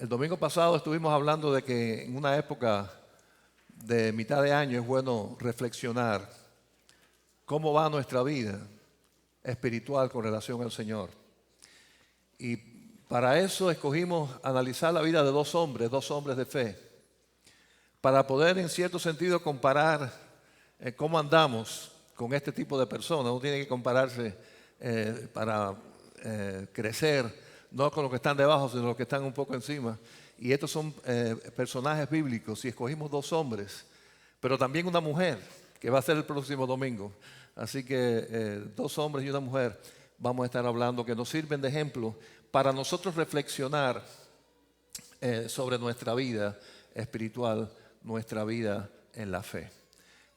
El domingo pasado estuvimos hablando de que en una época de mitad de año es bueno reflexionar cómo va nuestra vida espiritual con relación al Señor. Y para eso escogimos analizar la vida de dos hombres de fe, para poder en cierto sentido comparar cómo andamos con este tipo de personas. Uno tiene que compararse para crecer, no con los que están debajo, sino los que están un poco encima. Y estos son personajes bíblicos, y escogimos dos hombres, pero también una mujer, que va a ser el próximo domingo. Así que dos hombres y una mujer vamos a estar hablando, que nos sirven de ejemplo para nosotros reflexionar sobre nuestra vida espiritual, nuestra vida en la fe.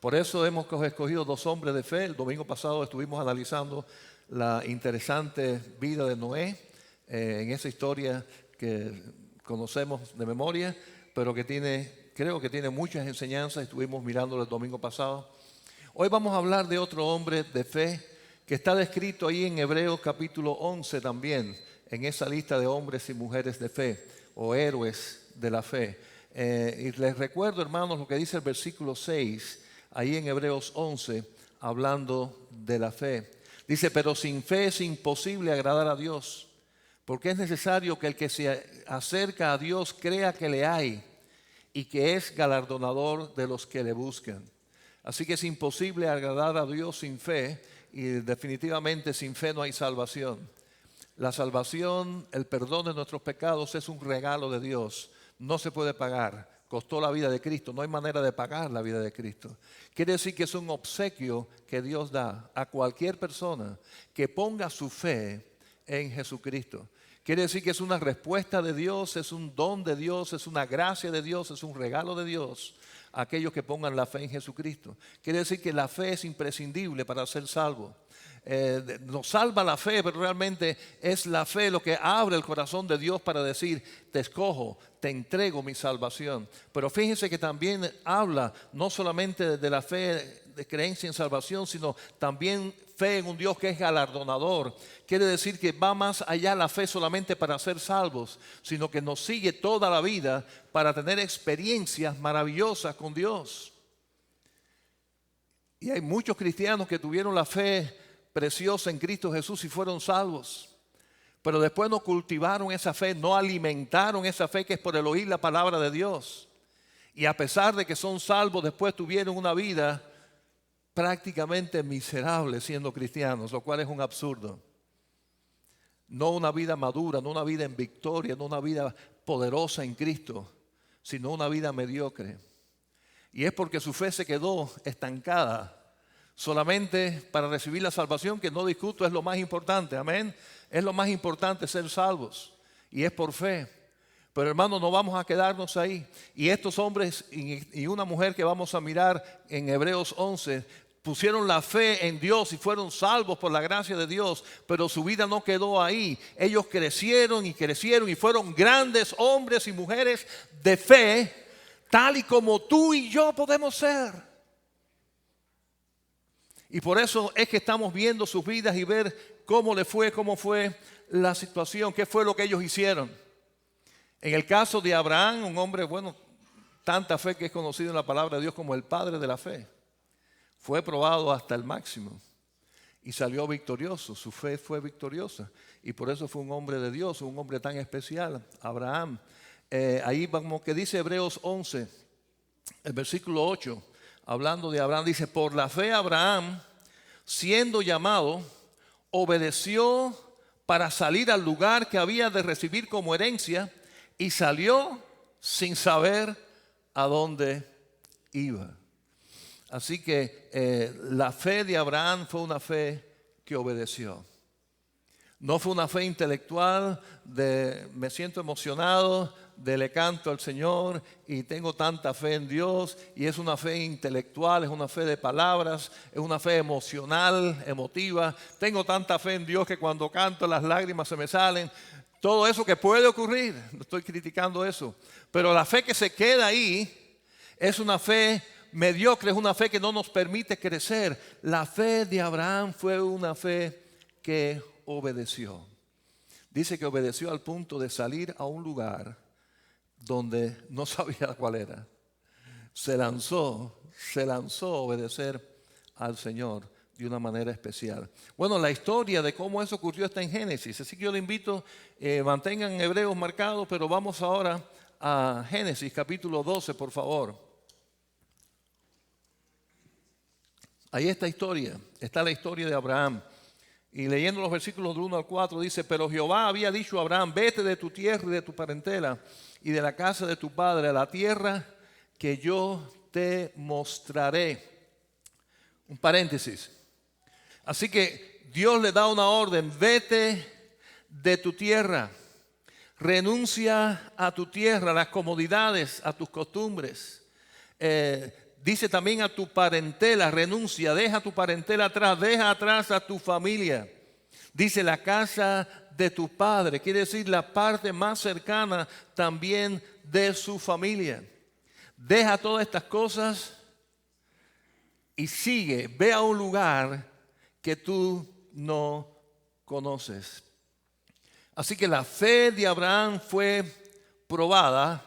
Por eso hemos escogido dos hombres de fe. El domingo pasado estuvimos analizando la interesante vida de Noé, en esa historia que conocemos de memoria, pero que creo que tiene muchas enseñanzas. Estuvimos mirándolo el domingo pasado. Hoy vamos a hablar de otro hombre de fe que está descrito ahí en Hebreos capítulo 11 también, en esa lista de hombres y mujeres de fe o héroes de la fe. Y les recuerdo, hermanos, lo que dice el versículo 6, ahí en Hebreos 11, hablando de la fe. Dice: pero sin fe es imposible agradar a Dios, porque es necesario que el que se acerca a Dios crea que le hay y que es galardonador de los que le buscan. Así que es imposible agradar a Dios sin fe, y definitivamente sin fe no hay salvación. La salvación, el perdón de nuestros pecados, es un regalo de Dios. No se puede pagar. Costó la vida de Cristo. No hay manera de pagar la vida de Cristo. Quiere decir que es un obsequio que Dios da a cualquier persona que ponga su fe en Jesucristo. Quiere decir que es una respuesta de Dios, es un don de Dios, es una gracia de Dios, es un regalo de Dios a aquellos que pongan la fe en Jesucristo. Quiere decir que la fe es imprescindible para ser salvo. Nos salva la fe, pero realmente es la fe lo que abre el corazón de Dios para decir: te escojo, te entrego mi salvación. Pero fíjense que también habla no solamente de la fe de creencia en salvación, sino también fe en un Dios que es galardonador. Quiere decir que va más allá la fe solamente para ser salvos, sino que nos sigue toda la vida para tener experiencias maravillosas con Dios. Y hay muchos cristianos que tuvieron la fe preciosa en Cristo Jesús y fueron salvos, pero después no cultivaron esa fe, no alimentaron esa fe que es por el oír la palabra de Dios. Y a pesar de que son salvos, después tuvieron una vida prácticamente miserable siendo cristianos, lo cual es un absurdo. No una vida madura, no una vida en victoria, no una vida poderosa en Cristo, sino una vida mediocre. Y es porque su fe se quedó estancada solamente para recibir la salvación, que no discuto, es lo más importante, amén. Es lo más importante ser salvos, y es por fe. Pero hermanos, no vamos a quedarnos ahí. Y estos hombres y una mujer que vamos a mirar en Hebreos 11 pusieron la fe en Dios y fueron salvos por la gracia de Dios, pero su vida no quedó ahí. Ellos crecieron y fueron grandes hombres y mujeres de fe, tal y como tú y yo podemos ser. Y por eso es que estamos viendo sus vidas y ver cómo fue la situación, qué fue lo que ellos hicieron. En el caso de Abraham, un hombre, tanta fe que es conocido en la palabra de Dios como el padre de la fe. Fue probado hasta el máximo y salió victorioso. Su fe fue victoriosa y por eso fue un hombre de Dios, un hombre tan especial, Abraham. Ahí vamos, que dice Hebreos 11, el versículo 8, hablando de Abraham, dice: por la fe Abraham, siendo llamado, obedeció para salir al lugar que había de recibir como herencia, y salió sin saber a dónde iba. Así que la fe de Abraham fue una fe que obedeció. No fue una fe intelectual de me siento emocionado, de le canto al Señor y tengo tanta fe en Dios. Y es una fe intelectual, es una fe de palabras, es una fe emocional, emotiva. Tengo tanta fe en Dios que cuando canto las lágrimas se me salen. Todo eso que puede ocurrir, no estoy criticando eso. Pero la fe que se queda ahí es una fe mediocre, es una fe que no nos permite crecer. La fe de Abraham fue una fe que obedeció. Dice que obedeció al punto de salir a un lugar donde no sabía cuál era. Se lanzó a obedecer al Señor de una manera especial. Bueno, la historia de cómo eso ocurrió está en Génesis, así que yo le invito, mantengan Hebreos marcados, pero vamos ahora a Génesis capítulo 12, por favor. Ahí está la historia de Abraham. Y leyendo los versículos del 1 al 4 dice: pero Jehová había dicho a Abraham: vete de tu tierra y de tu parentela y de la casa de tu padre a la tierra que yo te mostraré. Un paréntesis. Así que Dios le da una orden: vete de tu tierra, renuncia a tu tierra, a las comodidades, a tus costumbres. Dice también a tu parentela, renuncia, deja tu parentela atrás, deja atrás a tu familia. Dice la casa de tu padre, quiere decir la parte más cercana también de su familia. Deja todas estas cosas y sigue, ve a un lugar que tú no conoces. Así que la fe de Abraham fue probada,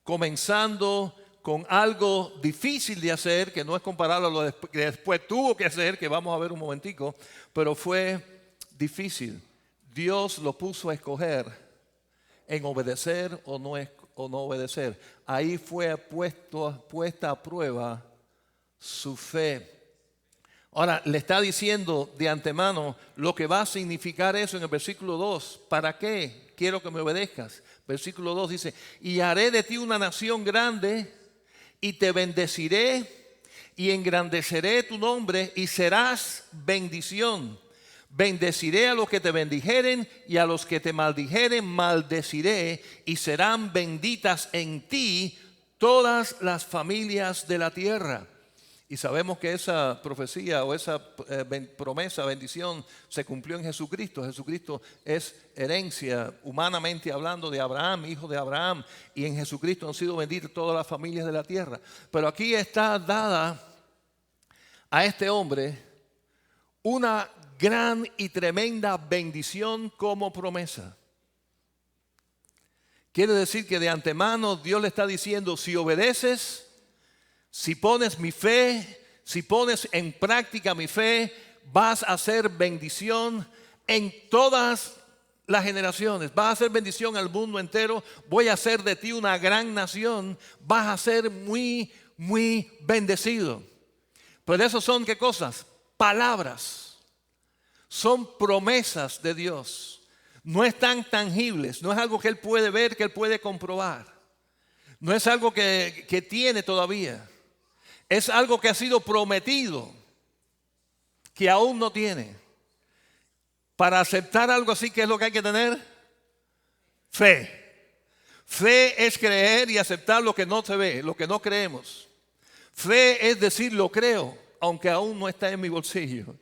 comenzando con algo difícil de hacer, que no es comparable a lo que después tuvo que hacer, que vamos a ver un momentico, pero fue difícil. Dios lo puso a escoger en obedecer o no obedecer. Ahí fue puesta a prueba su fe. Ahora, le está diciendo de antemano lo que va a significar eso en el versículo 2. ¿Para qué? Quiero que me obedezcas. Versículo 2 dice: y haré de ti una nación grande, y te bendeciré, y engrandeceré tu nombre, y serás bendición. Bendeciré a los que te bendijeren, y a los que te maldijeren maldeciré, y serán benditas en ti todas las familias de la tierra. Y sabemos que esa profecía o esa promesa, bendición, se cumplió en Jesucristo. Jesucristo es herencia, humanamente hablando, de Abraham, hijo de Abraham. Y en Jesucristo han sido benditas todas las familias de la tierra. Pero aquí está dada a este hombre una gran y tremenda bendición como promesa. Quiere decir que de antemano Dios le está diciendo: si obedeces, si pones mi fe, si pones en práctica mi fe, vas a ser bendición en todas las generaciones. Vas a ser bendición al mundo entero. Voy a hacer de ti una gran nación. Vas a ser muy, muy bendecido. Pero eso son, ¿qué cosas? Palabras. Son promesas de Dios. No están tangibles. No es algo que Él puede ver, que Él puede comprobar. No es algo que tiene todavía. Es algo que ha sido prometido, que aún no tiene. Para aceptar algo así, ¿qué es lo que hay que tener? Fe. Fe es creer y aceptar lo que no se ve, lo que no creemos. Fe es decir: lo creo, aunque aún no está en mi bolsillo,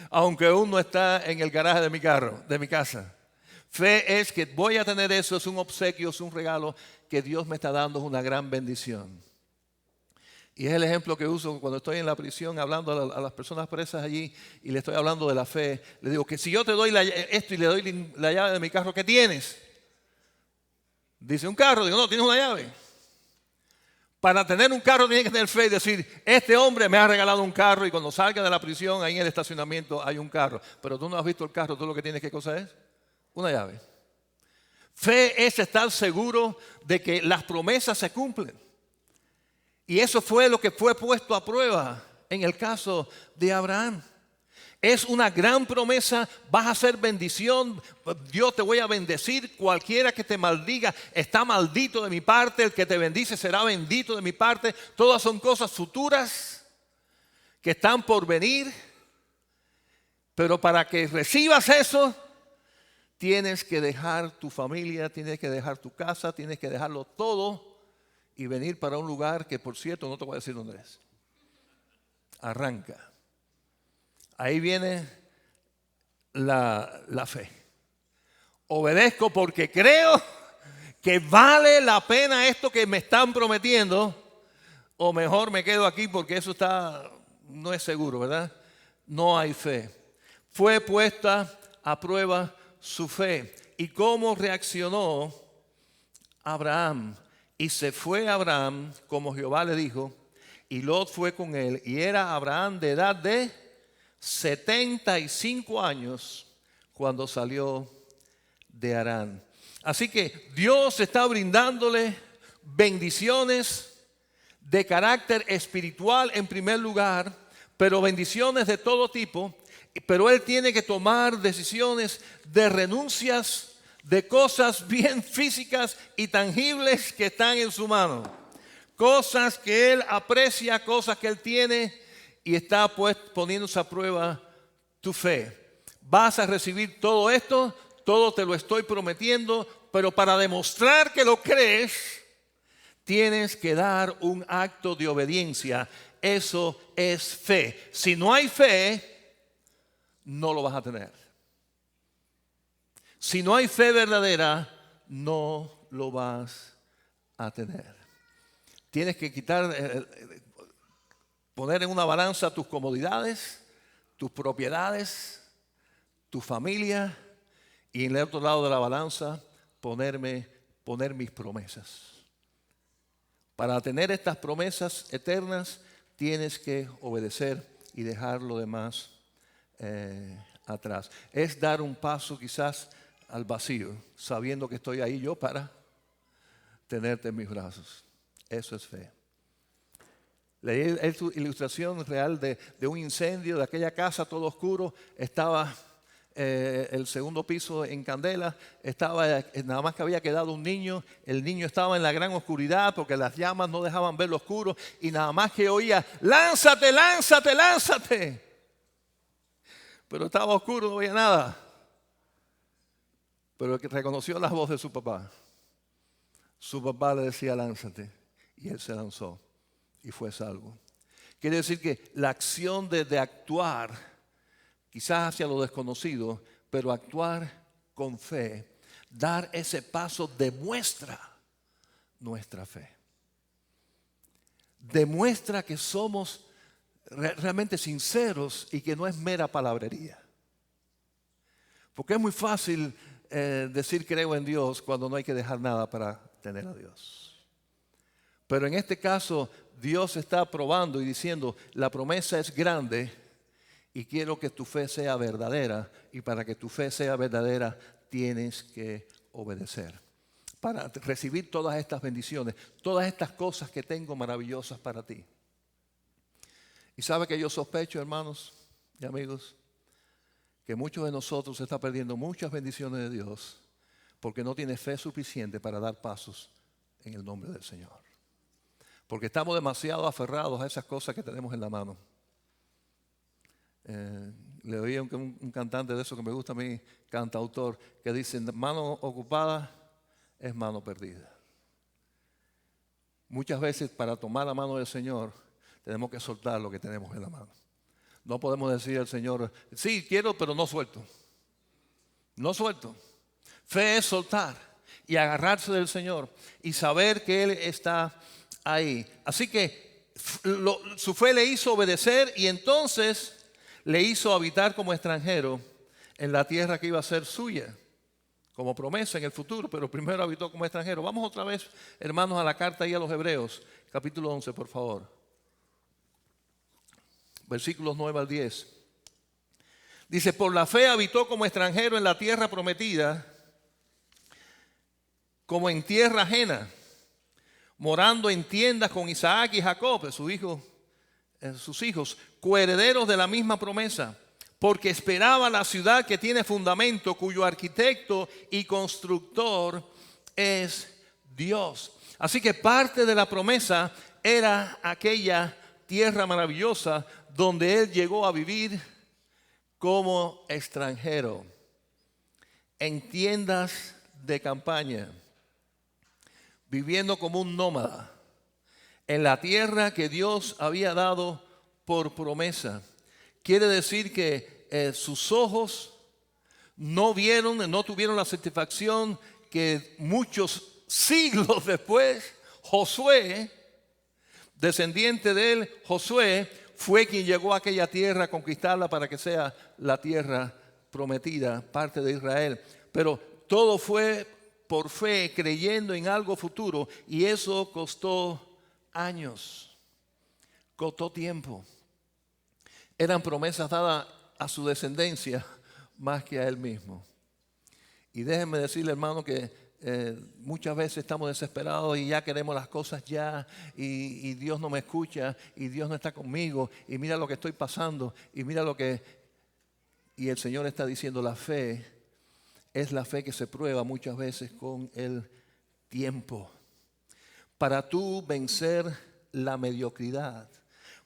aunque aún no está en el garaje de mi carro, de mi casa. Fe es que voy a tener eso, es un obsequio, es un regalo que Dios me está dando, es una gran bendición. Y es el ejemplo que uso cuando estoy en la prisión hablando a las personas presas allí y le estoy hablando de la fe. Le digo que si yo te doy esto y le doy la llave de mi carro, ¿qué tienes? Dice: un carro. Digo: no, tienes una llave. Para tener un carro tienes que tener fe y decir: este hombre me ha regalado un carro, y cuando salga de la prisión, ahí en el estacionamiento hay un carro. Pero tú no has visto el carro, tú lo que tienes, ¿qué cosa es? Una llave. Fe es estar seguro de que las promesas se cumplen. Y eso fue lo que fue puesto a prueba en el caso de Abraham. Es una gran promesa: vas a ser bendición, Dios te voy a bendecir, cualquiera que te maldiga está maldito de mi parte, el que te bendice será bendito de mi parte. Todas son cosas futuras que están por venir, pero para que recibas eso, tienes que dejar tu familia, tienes que dejar tu casa, tienes que dejarlo todo y venir para un lugar que, por cierto, no te voy a decir dónde es. Arranca. Ahí viene la fe. Obedezco porque creo que vale la pena esto que me están prometiendo, o mejor me quedo aquí porque eso no es seguro, ¿verdad? No hay fe. Fue puesta a prueba su fe. ¿Y cómo reaccionó Abraham. Y se fue Abraham como Jehová le dijo, y Lot fue con él. Y era Abraham de edad de 75 años cuando salió de Harán. Así que Dios está brindándole bendiciones de carácter espiritual en primer lugar, pero bendiciones de todo tipo. Pero él tiene que tomar decisiones de renuncias de cosas bien físicas y tangibles que están en su mano. Cosas que él aprecia, cosas que él tiene, y está pues poniéndose a prueba tu fe. Vas a recibir todo esto, todo te lo estoy prometiendo, pero para demostrar que lo crees, tienes que dar un acto de obediencia. Eso es fe. Si no hay fe, no lo vas a tener. Si no hay fe verdadera, no lo vas a tener. Tienes que poner en una balanza tus comodidades, tus propiedades, tu familia, y en el otro lado de la balanza poner mis promesas. Para tener estas promesas eternas tienes que obedecer y dejar lo demás atrás. Es dar un paso quizás al vacío, sabiendo que estoy ahí yo para tenerte en mis brazos. Eso es fe. Leí esta ilustración real de un incendio, de aquella casa todo oscuro. Estaba el segundo piso en candela, nada más que había quedado un niño. El niño estaba en la gran oscuridad porque las llamas no dejaban ver lo oscuro, y nada más que oía: lánzate, lánzate, lánzate. Pero estaba oscuro, no veía nada. Pero el que reconoció la voz de su papá le decía: lánzate, y él se lanzó y fue salvo. Quiere decir que la acción de actuar, quizás hacia lo desconocido, pero actuar con fe, dar ese paso demuestra nuestra fe. Demuestra que somos realmente sinceros y que no es mera palabrería. Porque es muy fácil decir creo en Dios cuando no hay que dejar nada para tener a Dios. Pero en este caso Dios está probando y diciendo: la promesa es grande y quiero que tu fe sea verdadera, y para que tu fe sea verdadera tienes que obedecer para recibir todas estas bendiciones, todas estas cosas que tengo maravillosas para ti. Y sabe que yo sospecho, hermanos y amigos, que muchos de nosotros se están perdiendo muchas bendiciones de Dios porque no tiene fe suficiente para dar pasos en el nombre del Señor. Porque estamos demasiado aferrados a esas cosas que tenemos en la mano. Le oí a un cantante de eso que me gusta a mí, cantautor, que dice: mano ocupada es mano perdida. Muchas veces para tomar la mano del Señor tenemos que soltar lo que tenemos en la mano. No podemos decir al Señor: sí, quiero, pero no suelto. No suelto. Fe es soltar y agarrarse del Señor y saber que Él está ahí. Así que su fe le hizo obedecer, y entonces le hizo habitar como extranjero en la tierra que iba a ser suya, como promesa en el futuro, pero primero habitó como extranjero. Vamos otra vez, hermanos, a la carta ahí a los Hebreos, capítulo 11, por favor. Versículos 9 al 10. Dice: por la fe habitó como extranjero en la tierra prometida, como en tierra ajena, morando en tiendas con Isaac y Jacob, sus hijos, coherederos de la misma promesa, porque esperaba la ciudad que tiene fundamento, cuyo arquitecto y constructor es Dios. Así que parte de la promesa era aquella tierra maravillosa donde él llegó a vivir como extranjero, en tiendas de campaña, viviendo como un nómada en la tierra que Dios había dado por promesa. Quiere decir que sus ojos no tuvieron la satisfacción que muchos siglos después Josué, descendiente de él, Josué, fue quien llegó a aquella tierra a conquistarla para que sea la tierra prometida, parte de Israel. Pero todo fue por fe, creyendo en algo futuro, y eso costó años, costó tiempo. Eran promesas dadas a su descendencia más que a él mismo. Y déjenme decirle, hermano, que muchas veces estamos desesperados y ya queremos las cosas ya, y Dios no me escucha, y Dios no está conmigo, y mira lo que estoy pasando, y mira lo que... Y el Señor está diciendo, la fe es la fe que se prueba muchas veces con el tiempo. Para tú vencer la mediocridad,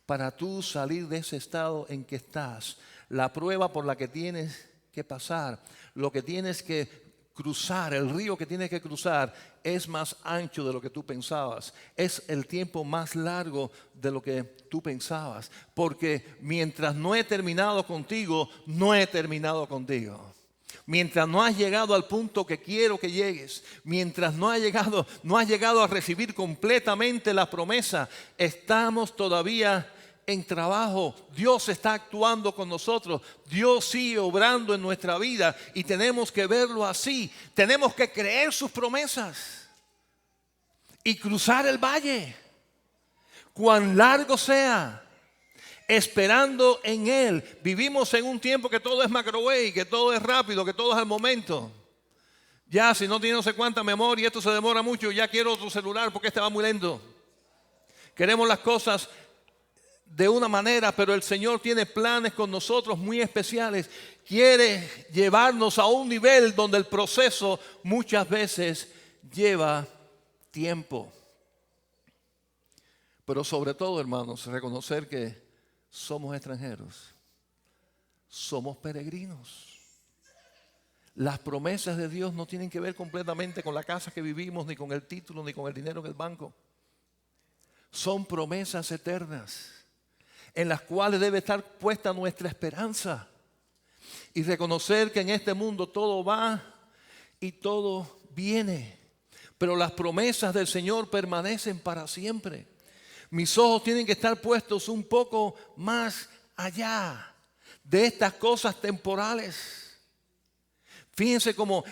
para tú salir de ese estado en que estás, la prueba por la que tienes que pasar, lo que tienes que cruzar, el río que tienes que cruzar es más ancho de lo que tú pensabas. Es el tiempo más largo de lo que tú pensabas. Porque mientras no he terminado contigo, no he terminado contigo. Mientras no has llegado al punto que quiero que llegues, mientras no has llegado a recibir completamente la promesa, estamos todavía en trabajo. Dios está actuando con nosotros. Dios sigue obrando en nuestra vida y tenemos que verlo así. Tenemos que creer sus promesas y cruzar el valle, cuán largo sea, esperando en Él. Vivimos en un tiempo que todo es microwave, que todo es rápido, que todo es al momento. Ya, si no tiene no sé cuánta memoria, esto se demora mucho, ya quiero otro celular porque este va muy lento. Queremos las cosas de una manera, pero el Señor tiene planes con nosotros muy especiales. Quiere llevarnos a un nivel donde el proceso muchas veces lleva tiempo. Pero sobre todo, hermanos, reconocer que somos extranjeros, somos peregrinos. Las promesas de Dios no tienen que ver completamente con la casa que vivimos, ni con el título, ni con el dinero en el banco. Son promesas eternas en las cuales debe estar puesta nuestra esperanza, y reconocer que en este mundo todo va y todo viene, pero las promesas del Señor permanecen para siempre. Mis ojos tienen que estar puestos un poco más allá de estas cosas temporales. Fíjense cómo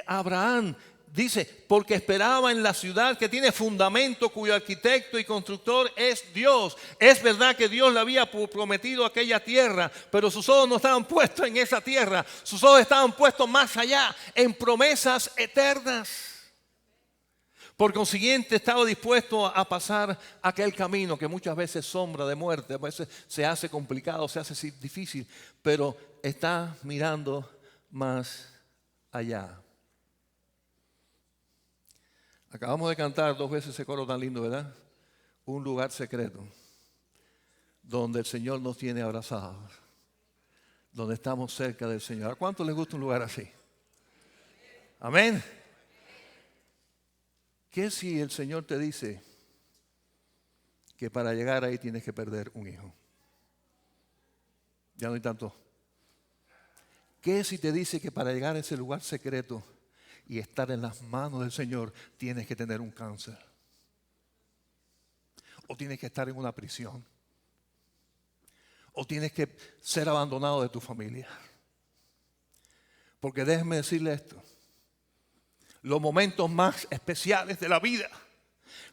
Abraham dice, porque esperaba en la ciudad que tiene fundamento, cuyo arquitecto y constructor es Dios. Es verdad que Dios le había prometido aquella tierra, pero sus ojos no estaban puestos en esa tierra. Sus ojos estaban puestos más allá, en promesas eternas. Por consiguiente, estaba dispuesto a pasar aquel camino que muchas veces es sombra de muerte, a veces se hace complicado, se hace difícil, pero está mirando más allá. Acabamos de cantar 2 veces ese coro tan lindo, ¿verdad? Un lugar secreto, donde el Señor nos tiene abrazados, donde estamos cerca del Señor. ¿A cuántos les gusta un lugar así? Amén. ¿Qué si el Señor te dice que para llegar ahí tienes que perder un hijo? Ya no hay tanto. ¿Qué si te dice que para llegar a ese lugar secreto y estar en las manos del Señor tienes que tener un cáncer? O tienes que estar en una prisión. O tienes que ser abandonado de tu familia. Porque déjenme decirle esto. Los momentos más especiales de la vida,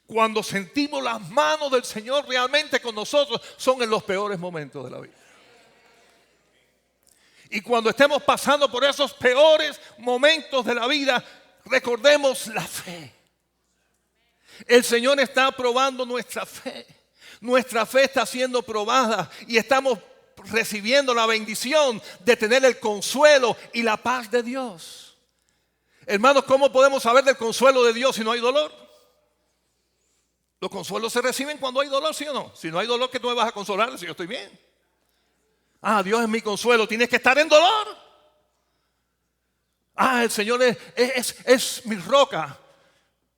cuando sentimos las manos del Señor realmente con nosotros, son en los peores momentos de la vida. Y cuando estemos pasando por esos peores momentos de la vida, recordemos la fe. El Señor está probando nuestra fe. Nuestra fe está siendo probada y estamos recibiendo la bendición de tener el consuelo y la paz de Dios. Hermanos, ¿cómo podemos saber del consuelo de Dios si no hay dolor? Los consuelos se reciben cuando hay dolor, ¿sí o no? Si no hay dolor, ¿qué tú me vas a consolar si yo estoy bien? Ah, Dios es mi consuelo, tienes que estar en dolor. Ah, el Señor es mi roca,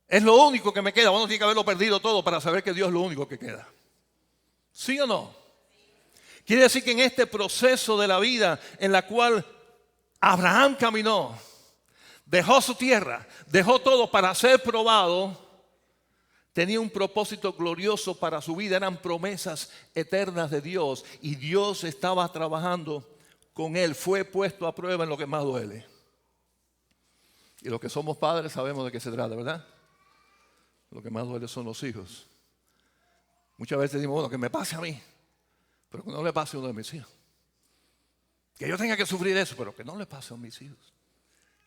es lo único que me queda. Bueno, tiene que haberlo perdido todo para saber que Dios es lo único que queda. ¿Sí o no? Quiere decir que en este proceso de la vida en la cual Abraham caminó, dejó su tierra, dejó todo para ser probado, tenía un propósito glorioso para su vida. Eran promesas eternas de Dios y Dios estaba trabajando con él. Fue puesto a prueba en lo que más duele. Y los que somos padres sabemos de qué se trata, ¿verdad? Lo que más duele son los hijos. Muchas veces decimos, bueno, que me pase a mí, pero que no le pase a uno de mis hijos. Que yo tenga que sufrir eso, pero que no le pase a mis hijos.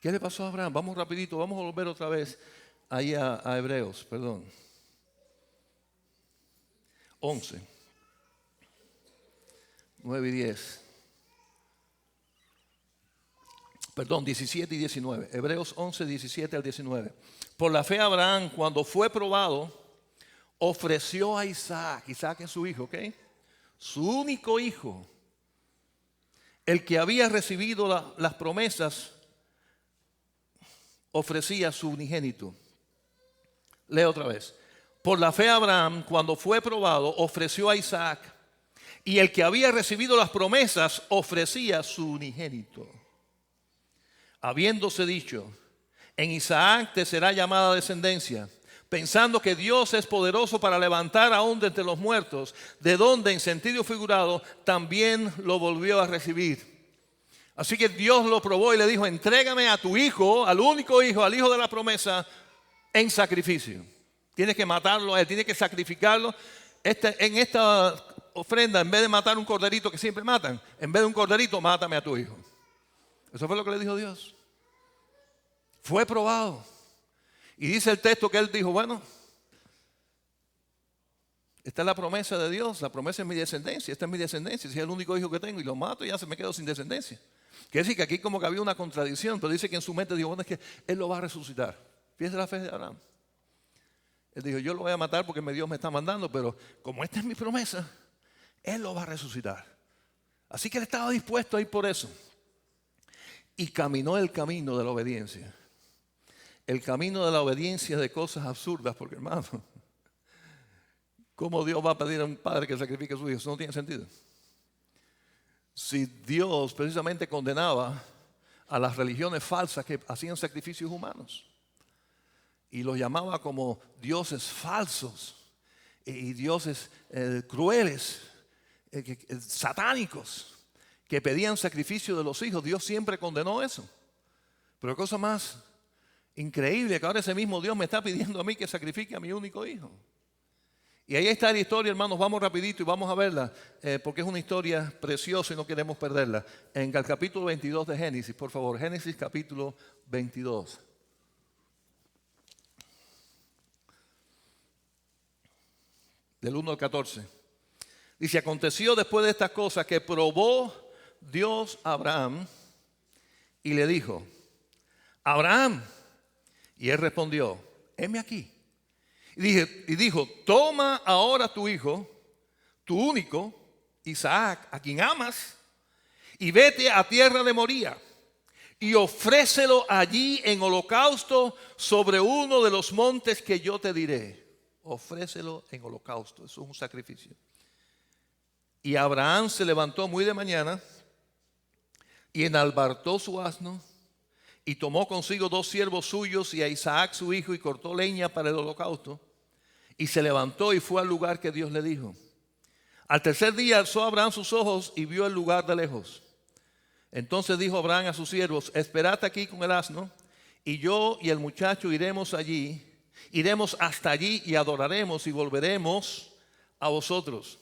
¿Qué le pasó a Abraham? Vamos rapidito, vamos a volver otra vez ahí a Hebreos, 11, 9 y 10. 17 y 19. Hebreos 11, 17 al 19. Por la fe Abraham, cuando fue probado, ofreció a Isaac. Isaac es su hijo, ¿ok? Su único hijo. El que había recibido las promesas, ofrecía su unigénito. Leo otra vez. Por la fe Abraham, cuando fue probado, ofreció a Isaac. Y el que había recibido las promesas, ofrecía su unigénito. Habiéndose dicho, en Isaac te será llamada descendencia, pensando que Dios es poderoso para levantar aún de entre los muertos, de donde en sentido figurado también lo volvió a recibir. Así que Dios lo probó y le dijo, entrégame a tu hijo, al único hijo, al hijo de la promesa, en sacrificio. Tienes que matarlo a él, tienes que sacrificarlo. En esta ofrenda, en vez de matar un corderito que siempre matan, en vez de un corderito, mátame a tu hijo. Eso fue lo que le dijo Dios. Fue probado. Y dice el texto que él dijo, bueno, esta es la promesa de Dios, la promesa es mi descendencia, esta es mi descendencia, si es el único hijo que tengo y lo mato, ya se me quedo sin descendencia. Quiere decir que aquí como que había una contradicción, pero dice que en su mente dijo, bueno, es que él lo va a resucitar. Fíjese la fe de Abraham. Él dijo, yo lo voy a matar porque Dios me está mandando, pero como esta es mi promesa, él lo va a resucitar. Así que él estaba dispuesto a ir por eso. Y caminó el camino de la obediencia. El camino de la obediencia de cosas absurdas, porque hermano, ¿cómo Dios va a pedir a un padre que sacrifique a su hijo? Eso no tiene sentido. Si Dios precisamente condenaba a las religiones falsas que hacían sacrificios humanos y los llamaba como dioses falsos y dioses crueles, satánicos, que pedían sacrificio de los hijos, Dios siempre condenó eso. Pero cosa más increíble que ahora ese mismo Dios me está pidiendo a mí que sacrifique a mi único hijo. Y ahí está la historia, hermanos, vamos rapidito y vamos a verla, porque es una historia preciosa y no queremos perderla. En el capítulo 22 de Génesis, por favor, Génesis capítulo 22. Del 1 al 14. Dice, aconteció después de estas cosas que probó Dios a Abraham y le dijo, Abraham, y él respondió, heme aquí. Y dijo, toma ahora tu hijo, tu único, Isaac, a quien amas, y vete a tierra de Moría, y ofrécelo allí en holocausto sobre uno de los montes que yo te diré. Ofrécelo en holocausto, eso es un sacrificio. Y Abraham se levantó muy de mañana, y enalbartó su asno, y tomó consigo 2 siervos suyos y a Isaac su hijo, y cortó leña para el holocausto, y se levantó y fue al lugar que Dios le dijo. Al tercer día alzó Abraham sus ojos y vio el lugar de lejos. Entonces dijo Abraham a sus siervos, esperad aquí con el asno, y yo y el muchacho iremos hasta allí y adoraremos y volveremos a vosotros.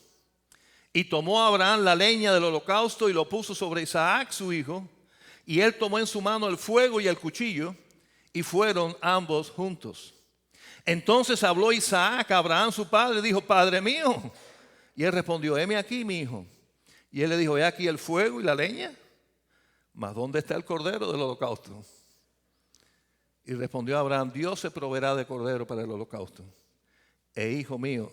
Y tomó Abraham la leña del holocausto y lo puso sobre Isaac su hijo, y él tomó en su mano el fuego y el cuchillo, y fueron ambos juntos. Entonces habló Isaac a Abraham su padre y dijo, Padre mío. Y él respondió, heme aquí mi hijo. Y él le dijo, he aquí el fuego y la leña, mas ¿dónde está el cordero del holocausto? Y respondió Abraham, Dios se proveerá de cordero para el holocausto. Hijo mío,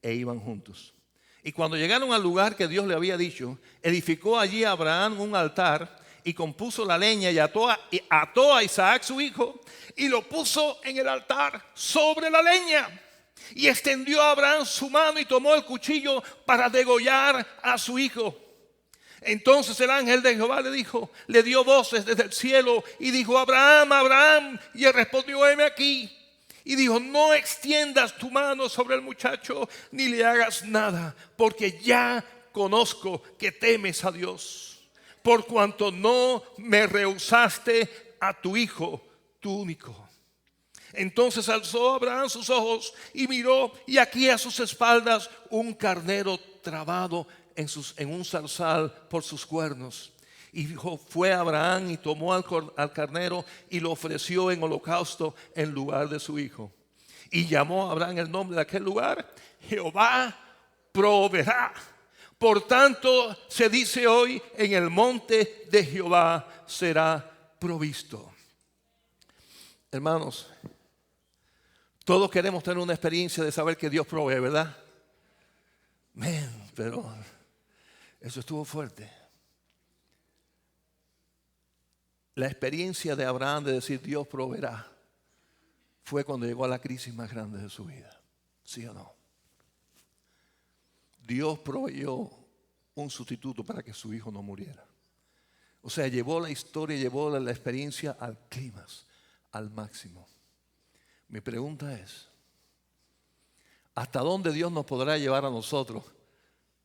e iban juntos. Y cuando llegaron al lugar que Dios le había dicho, edificó allí Abraham un altar y compuso la leña y ató a Isaac su hijo y lo puso en el altar sobre la leña. Y extendió a Abraham su mano y tomó el cuchillo para degollar a su hijo. Entonces el ángel de Jehová le dio voces desde el cielo y dijo, Abraham, Abraham. Y él respondió, heme aquí. Y dijo, no extiendas tu mano sobre el muchacho ni le hagas nada, porque ya conozco que temes a Dios, por cuanto no me rehusaste a tu hijo, tu único. Entonces alzó Abraham sus ojos y miró, y aquí a sus espaldas un carnero trabado en un zarzal por sus cuernos. Y fue Abraham y tomó al carnero y lo ofreció en holocausto en lugar de su hijo. Y llamó a Abraham el nombre de aquel lugar: Jehová proveerá. Por tanto se dice hoy: en el monte de Jehová será provisto. Hermanos, todos queremos tener una experiencia de saber que Dios provee, ¿verdad? Pero eso estuvo fuerte. La experiencia de Abraham de decir Dios proveerá fue cuando llegó a la crisis más grande de su vida. ¿Sí o no? Dios proveyó un sustituto para que su hijo no muriera. O sea, llevó la historia, llevó la experiencia al clímax, al máximo. Mi pregunta es: ¿hasta dónde Dios nos podrá llevar a nosotros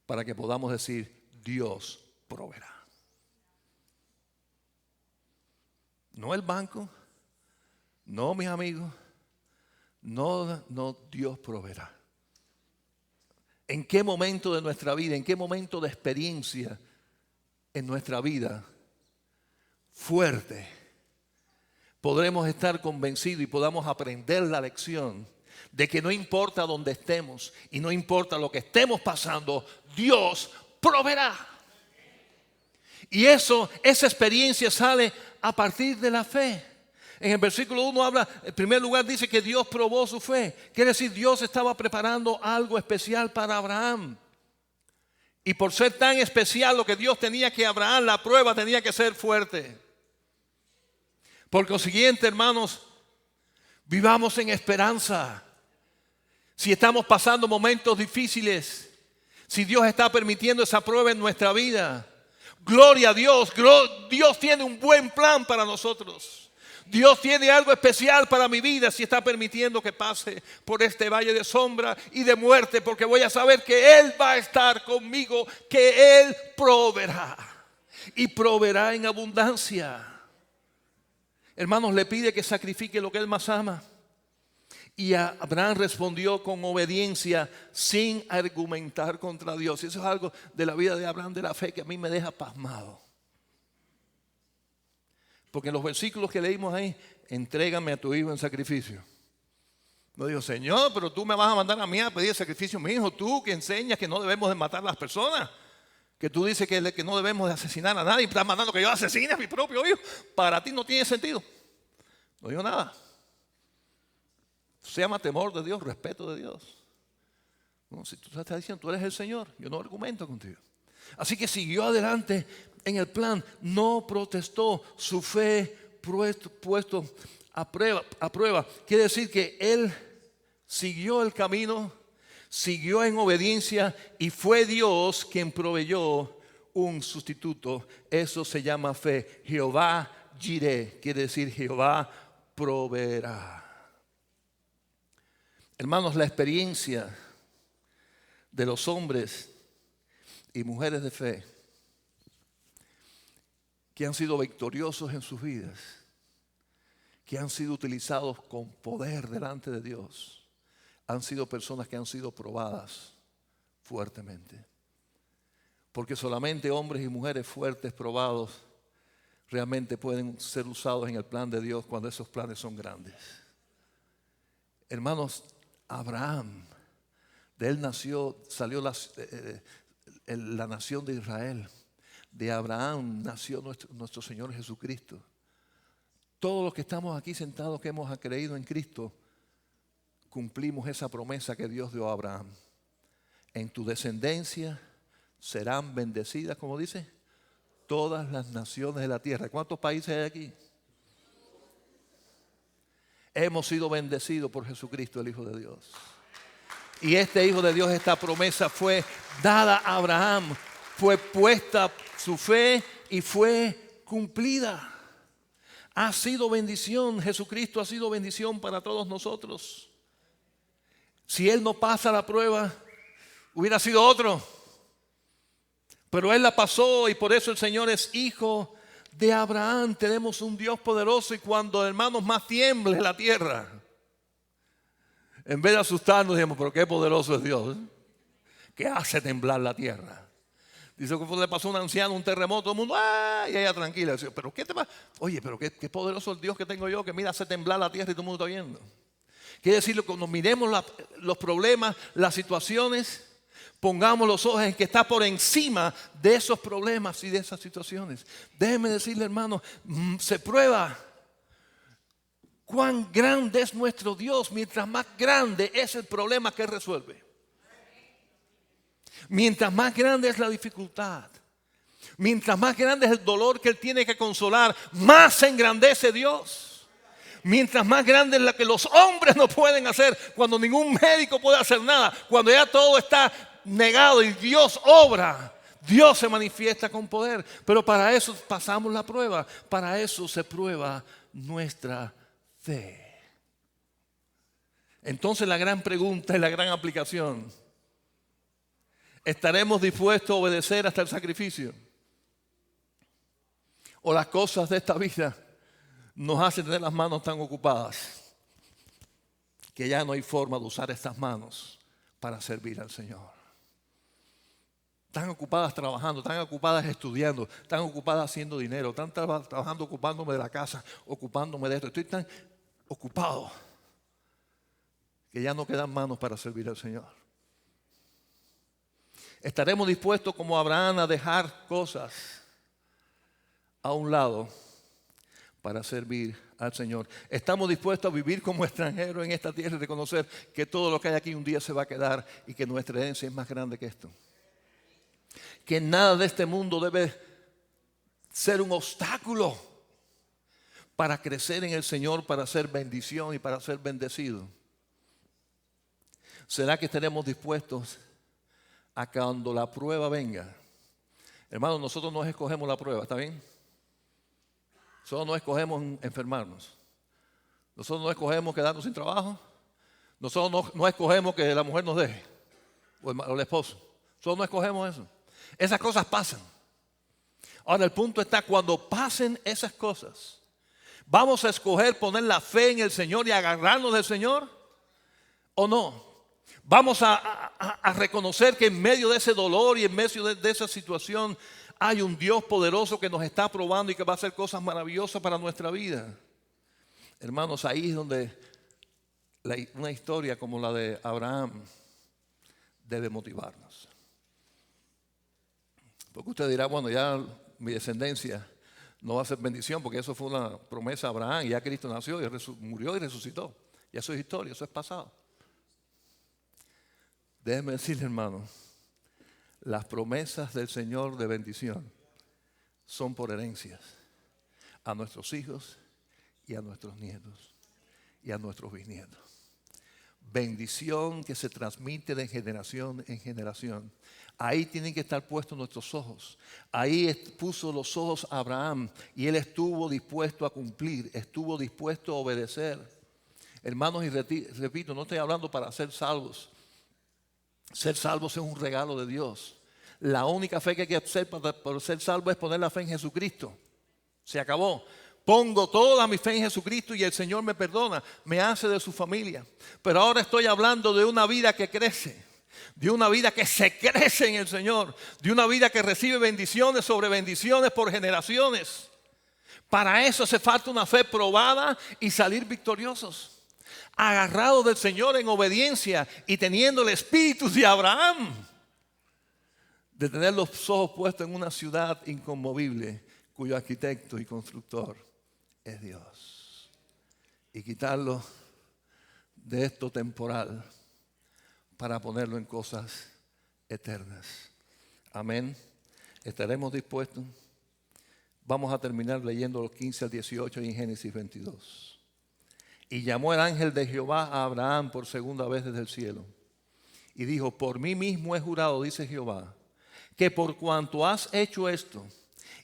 para que podamos decir Dios proveerá? No el banco, no mis amigos, no, Dios proveerá. ¿En qué momento de nuestra vida, en qué momento de experiencia en nuestra vida fuerte podremos estar convencidos y podamos aprender la lección de que no importa dónde estemos y no importa lo que estemos pasando, Dios proveerá? Y esa experiencia sale a partir de la fe. En el versículo 1 habla, en primer lugar dice que Dios probó su fe. Quiere decir, Dios estaba preparando algo especial para Abraham. Y por ser tan especial lo que Dios tenía que Abraham, la prueba tenía que ser fuerte. Por consiguiente, hermanos, vivamos en esperanza. Si estamos pasando momentos difíciles, si Dios está permitiendo esa prueba en nuestra vida, gloria a Dios. Dios tiene un buen plan para nosotros. Dios tiene algo especial para mi vida si está permitiendo que pase por este valle de sombra y de muerte, porque voy a saber que Él va a estar conmigo, que Él proveerá y proveerá en abundancia. Hermanos, le pide que sacrifique lo que Él más ama. Y Abraham respondió con obediencia sin argumentar contra Dios. Y eso es algo de la vida de Abraham, de la fe, que a mí me deja pasmado. Porque en los versículos que leímos ahí, entrégame a tu hijo en sacrificio. No digo, Señor, pero tú me vas a mandar a mí a pedir sacrificio a mi hijo. Tú que enseñas que no debemos de matar a las personas. Que tú dices que no debemos de asesinar a nadie. Y estás mandando que yo asesine a mi propio hijo. Para ti no tiene sentido. No digo nada. Se llama temor de Dios, respeto de Dios. No, si tú estás diciendo, tú eres el Señor, yo no argumento contigo. Así que siguió adelante en el plan, no protestó, su fe puesto a prueba. Quiere decir que él siguió el camino, siguió en obediencia y fue Dios quien proveyó un sustituto. Eso se llama fe. Jehová Jireh, quiere decir Jehová proveerá. Hermanos, la experiencia de los hombres y mujeres de fe que han sido victoriosos en sus vidas, que han sido utilizados con poder delante de Dios, han sido personas que han sido probadas fuertemente. Porque solamente hombres y mujeres fuertes, probados, realmente pueden ser usados en el plan de Dios cuando esos planes son grandes. Hermanos, Abraham, de él salió la nación de Israel. De Abraham nació nuestro Señor Jesucristo. Todos los que estamos aquí sentados que hemos creído en Cristo, cumplimos esa promesa que Dios dio a Abraham. En tu descendencia serán bendecidas, como dice, todas las naciones de la tierra. ¿Cuántos países hay aquí? Hemos sido bendecidos por Jesucristo, el Hijo de Dios. Y este Hijo de Dios, esta promesa fue dada a Abraham, fue puesta su fe y fue cumplida. Ha sido bendición, Jesucristo ha sido bendición para todos nosotros. Si Él no pasa la prueba, hubiera sido otro. Pero Él la pasó y por eso el Señor es Hijo de Abraham tenemos un Dios poderoso, y cuando, hermanos, más tiemble la tierra, en vez de asustarnos, decimos, pero qué poderoso es Dios, que hace temblar la tierra. Dice que le pasó a un anciano un terremoto, todo el mundo, ¡ah! Y ella tranquila. Dice, pero ¿qué te pasa? Oye, pero qué poderoso el Dios que tengo yo, que mira, hace temblar la tierra y todo el mundo está viendo. Quiere decir que cuando miremos los problemas, las situaciones, pongamos los ojos en que está por encima de esos problemas y de esas situaciones. Déjeme decirle, hermano, se prueba cuán grande es nuestro Dios mientras más grande es el problema que resuelve. Mientras más grande es la dificultad, mientras más grande es el dolor que Él tiene que consolar, más se engrandece Dios. Mientras más grande es la que los hombres no pueden hacer, cuando ningún médico puede hacer nada, cuando ya todo está negado y Dios obra, Dios se manifiesta con poder. Pero para eso pasamos la prueba, para eso se prueba nuestra fe. Entonces la gran pregunta y la gran aplicación: ¿estaremos dispuestos a obedecer hasta el sacrificio? ¿O las cosas de esta vida nos hacen tener las manos tan ocupadas que ya no hay forma de usar estas manos para servir al Señor? Tan ocupadas trabajando, tan ocupadas estudiando, tan ocupadas haciendo dinero, tan trabajando ocupándome de la casa, ocupándome de esto. Estoy tan ocupado que ya no quedan manos para servir al Señor. ¿Estaremos dispuestos como Abraham a dejar cosas a un lado para servir al Señor? ¿Estamos dispuestos a vivir como extranjeros en esta tierra y reconocer que todo lo que hay aquí un día se va a quedar y que nuestra herencia es más grande que esto? Que nada de este mundo debe ser un obstáculo para crecer en el Señor, para ser bendición y para ser bendecido. ¿Será que estaremos dispuestos a cuando la prueba venga? Hermanos, nosotros no escogemos la prueba, ¿está bien? Nosotros no escogemos enfermarnos. Nosotros no escogemos quedarnos sin trabajo. Nosotros no escogemos que la mujer nos deje, o el esposo. Nosotros no escogemos eso. Esas cosas pasan. Ahora el punto está, cuando pasen esas cosas, ¿vamos a escoger poner la fe en el Señor y agarrarnos del Señor o no? Vamos a reconocer que en medio de ese dolor y en medio de esa situación hay un Dios poderoso que nos está probando y que va a hacer cosas maravillosas para nuestra vida. Hermanos, ahí es donde una historia como la de Abraham debe motivarnos. Porque usted dirá, bueno, ya mi descendencia no va a ser bendición, porque eso fue una promesa a Abraham y ya Cristo nació y murió y resucitó. Y eso es historia, eso es pasado. Déjeme decirle, hermano, las promesas del Señor de bendición son por herencias a nuestros hijos y a nuestros nietos y a nuestros bisnietos. Bendición que se transmite de generación en generación. Ahí tienen que estar puestos nuestros ojos. Ahí puso los ojos Abraham y él estuvo dispuesto a cumplir, estuvo dispuesto a obedecer. Hermanos, y repito, no estoy hablando para ser salvos. Ser salvos es un regalo de Dios. La única fe que hay que hacer para ser salvo es poner la fe en Jesucristo. Se acabó. Pongo toda mi fe en Jesucristo y el Señor me perdona, me hace de su familia. Pero ahora estoy hablando de una vida que crece, de una vida que se crece en el Señor, de una vida que recibe bendiciones sobre bendiciones por generaciones. Para eso hace falta una fe probada y salir victoriosos, agarrados del Señor en obediencia y teniendo el espíritu de Abraham, de tener los ojos puestos en una ciudad inconmovible cuyo arquitecto y constructor es Dios, y quitarlo de esto temporal para ponerlo en cosas eternas. Amén. ¿Estaremos dispuestos? Vamos a terminar leyendo los 15 al 18 en Génesis 22. Y llamó el ángel de Jehová a Abraham por segunda vez desde el cielo y dijo: por mí mismo he jurado, dice Jehová, que por cuanto has hecho esto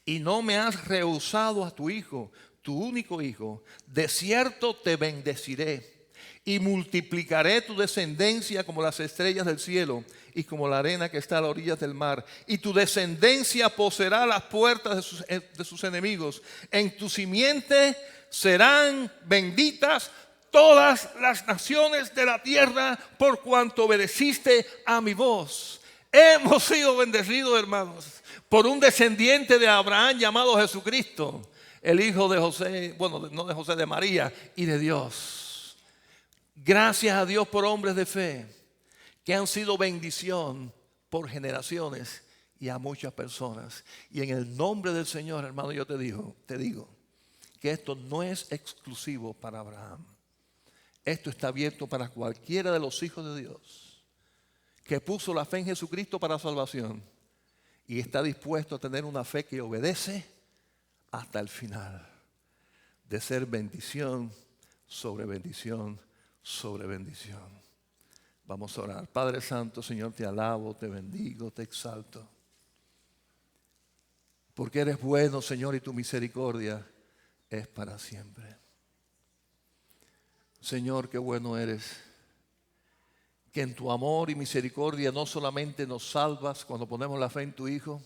y no me has rehusado a tu hijo, tu único hijo, de cierto te bendeciré Y multiplicaré tu descendencia como las estrellas del cielo y como la arena que está a las orillas del mar. Y tu descendencia poseerá las puertas de sus enemigos. En tu simiente serán benditas todas las naciones de la tierra, por cuanto obedeciste a mi voz. Hemos sido bendecidos, hermanos, por un descendiente de Abraham llamado Jesucristo, el hijo de José, bueno, no de José, de María y de Dios. Gracias a Dios por hombres de fe que han sido bendición por generaciones y a muchas personas. Y en el nombre del Señor, hermano, yo te digo que esto no es exclusivo para Abraham. Esto está abierto para cualquiera de los hijos de Dios que puso la fe en Jesucristo para salvación y está dispuesto a tener una fe que obedece hasta el final, de ser bendición sobre bendición sobre bendición. Vamos a orar. Padre Santo, Señor, te alabo, te bendigo, te exalto, porque eres bueno, Señor, y tu misericordia es para siempre. Señor, qué bueno eres, que en tu amor y misericordia no solamente nos salvas cuando ponemos la fe en tu Hijo,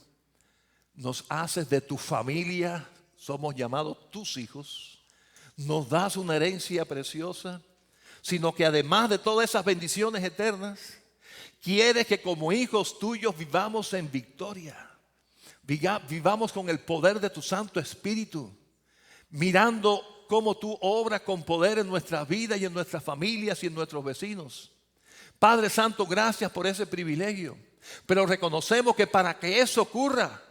nos haces de tu familia, somos llamados tus hijos, nos das una herencia preciosa, sino que además de todas esas bendiciones eternas, quieres que como hijos tuyos vivamos en victoria, vivamos con el poder de tu Santo Espíritu, mirando cómo tú obras con poder en nuestras vidas y en nuestras familias y en nuestros vecinos. Padre Santo, gracias por ese privilegio, pero reconocemos que para que eso ocurra,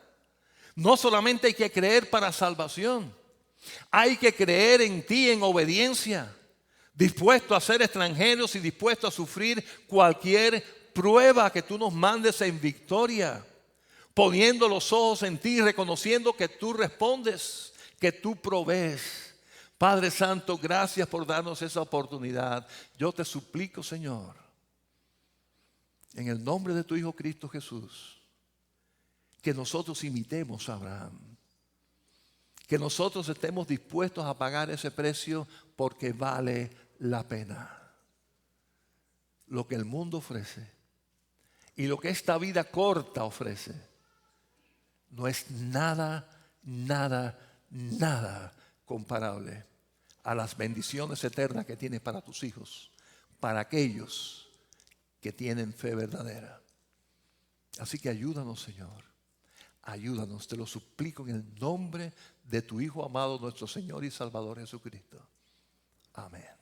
no solamente hay que creer para salvación, hay que creer en ti en obediencia, dispuesto a ser extranjeros y dispuesto a sufrir cualquier prueba que tú nos mandes en victoria, poniendo los ojos en ti, reconociendo que tú respondes, que tú provees. Padre Santo, gracias por darnos esa oportunidad. Yo te suplico, Señor, en el nombre de tu Hijo Cristo Jesús, que nosotros imitemos a Abraham, que nosotros estemos dispuestos a pagar ese precio porque vale la pena. Lo que el mundo ofrece y lo que esta vida corta ofrece no es nada comparable a las bendiciones eternas que tienes para tus hijos, para aquellos que tienen fe verdadera. Así que ayúdanos, Señor. Ayúdanos, te lo suplico en el nombre de tu Hijo amado, nuestro Señor y Salvador Jesucristo. Amén.